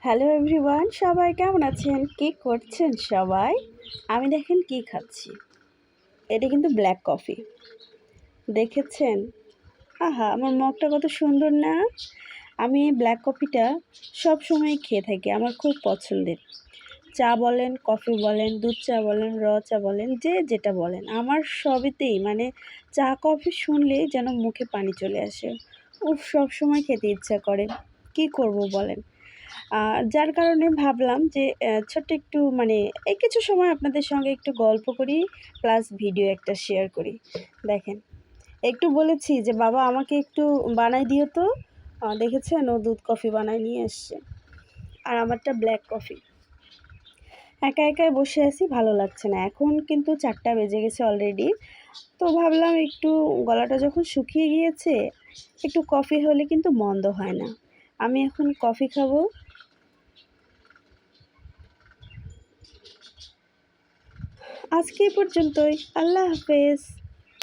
Hello everyone, সবাই কেমন আছেন? কি করছেন সবাই? আমি দেখেন কি খাচ্ছি। এটা কিন্তু ব্ল্যাক কফি। দেখেছেন? আহা! আমার মগটা কত সুন্দর না? আমি ব্ল্যাক কফিটা সবসময় খেয়ে থাকি। আমার খুব পছন্দের। চা বলেন, কফি বলেন, দুধ চা বলেন, চা বলেন, যে যেটা বলেন। আমার সবেতেই মানে চা, কফি শুনলেই যেন মুখে পানি চলে আসে। উফ! সবসময় খেতে ইচ্ছা করে। কি করব বলেন? যার কারণে ভাবলাম যে ছোট্ট একটু মানে এই কিছু সময় আপনাদের সঙ্গে একটু গল্প করি, প্লাস ভিডিও একটা শেয়ার করি। দেখেন, একটু বলেছি যে, "বাবা আমাকে একটু বানায় দিও তো।" দেখেছেন ও দুধ কফি বানায় নিয়ে এসছে। আর আমারটা ব্ল্যাক কফি। একা একাই বসে আছি, ভালো লাগছে না। এখন কিন্তু ৪টা বেজে গেছে অলরেডি। তো ভাবলাম একটু গলাটা যখন শুকিয়ে গিয়েছে, একটু কফি হলে কিন্তু মন্দ হয় না। আমি এখন কফি খাবো। আজকে এই পর্যন্তই। আল্লাহ হাফেজ।